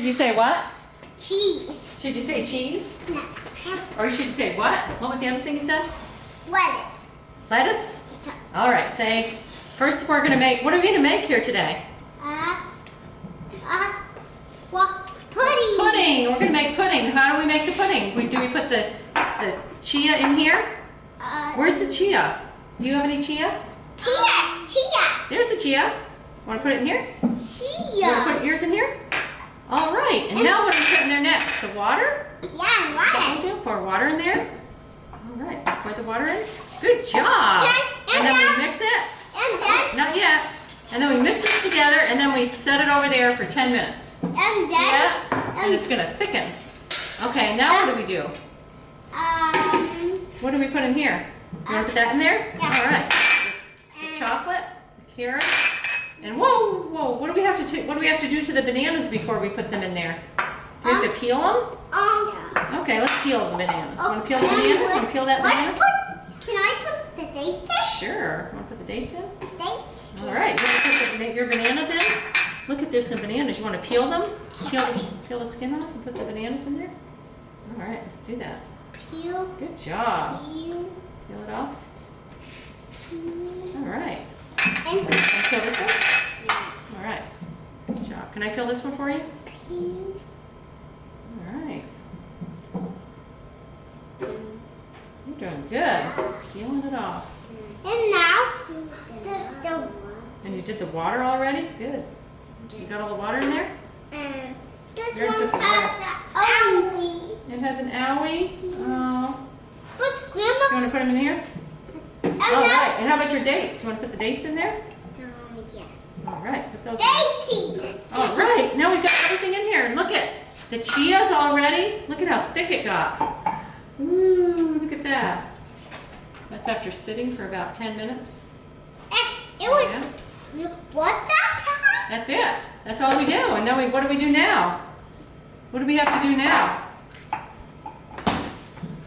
you say what? Cheese. Should you say cheese? No. Or should you say what? What was the other thing you said? Lettuce. Lettuce? All right, say, first we're gonna make, what are we gonna make here today? Pudding. Pudding, we're gonna make pudding. How do we make the pudding? Do we put the chia in here? Where's the chia? Do you have any chia? Chia. There's the chia. Want to put it in here? Chia. You want to put yours in here? All right, and now what are we putting there next? The water? Yeah, water. Do pour water in there. All right, pour the water in. Good job. And then then- we mix it. And then, Not yet. And then we mix this together, and then we set it over there for 10 minutes. and See then, that? And it's gonna thicken. Okay, now what do we do? What do we put in here? You want to put that in there? Yeah. All right. The chocolate, the carrot, and whoa, what do we have to do? What do we have to do to the bananas before we put them in there? We have to peel them. Okay, let's peel the bananas. Want to peel the banana? Want to peel that banana? Can I put the dates in? Sure. Want to put the dates in? Dates. All right. You want to put your bananas in? Look at, there's some bananas. You want to peel them? Peel the skin off and put the bananas in there? All right, let's do that. Peel. Good job. Peel. Peel it off. All right. And Can I peel this one? All right. Good job. Can I peel this one for you? peel. All right. You're doing good. Peeling it off. And now, the And you did the water already? Good. You got all the water in there? this Here, one put some has an owie. It has an owie. Oh. But You Grandma, want to put them in here? and All now, right. And how about your dates? You want to put the dates in there? yes. All right. Put those in. Dating. All right. Now we've got everything in here. Look at the chia's already. Look at how thick it got. Ooh, look at that. That's after sitting for about 10 minutes. It was, what's that time? That's it. That's all we do. And then what do we do now? What do we have to do now?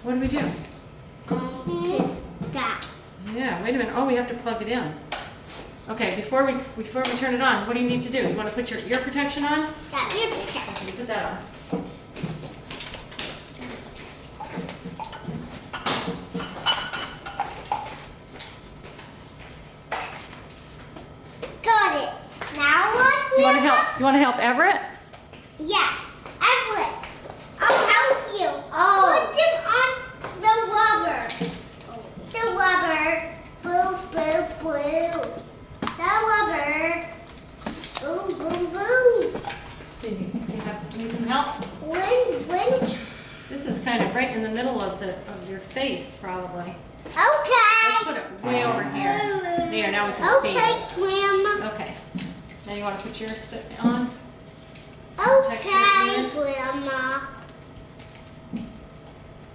What do we do? That. Yeah, wait a minute. Oh, we have to plug it in. Okay, before we turn it on, what do you need to do? You want to put your ear protection on? That ear protection. Okay, put that on. Got it. Now what? You want to help? You want to help Everett? Yeah. Evelyn, I'll help you. Put it on the rubber. The rubber. Boo, boo, boo. The rubber. Boom, boom, boom. Need some help? When? This is kind of right in the middle of your face, probably. Okay. Let's put it way over here. There, now we can see. Okay, Grandma. Okay. Now you want to put your stick on? Okay, Grandma.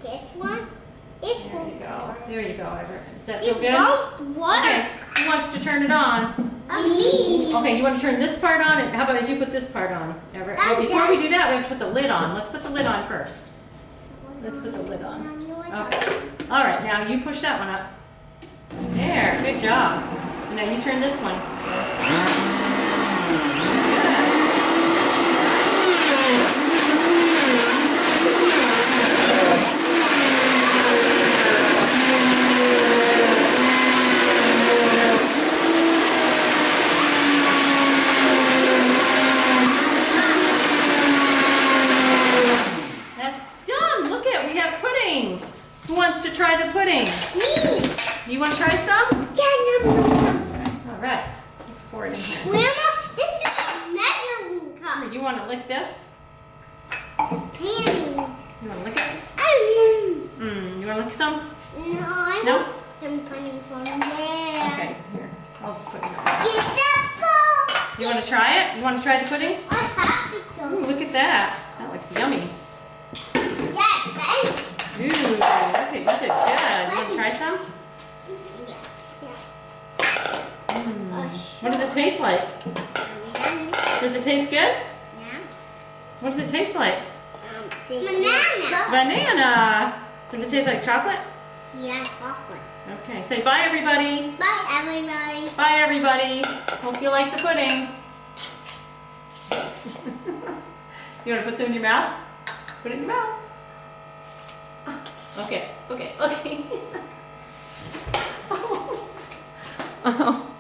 This one? This There one. you go. There you go, Everett. Does that It feel good? won't work. Okay. Who wants to turn it on? Me. Okay, you want to turn this part on? And how about you put this part on, Everett? I'm Well, before done. we do that, we have to put the lid on. Let's put the lid on first. Let's put the lid on. Okay. All right, now you push that one up. There, good job. And now you turn this one. That's done. Look at, we have pudding. Who wants to try the pudding? Me. You want to try some? Yeah, no. All right, let's pour it in here. Grandma, this is a measuring cup. You want to lick this? Penny. You want to lick it? You want to lick some? No, I No? want some penny from there. Okay, here. I'll just put it in. Get that ball. You want to try it? You want to try the pudding? I have to go. Ooh, look at that. That looks yummy. Yeah, thanks. Ooh, okay, you did good. You want to try some? What does it taste like? Does it taste good? Yeah. What does it taste like? Banana. Banana. Does it taste like chocolate? Yeah, chocolate. Okay, say bye everybody. Bye, everybody. Bye everybody. Hope you like the pudding. You want to put some in your mouth? Put it in your mouth. Okay, okay, okay. Oh.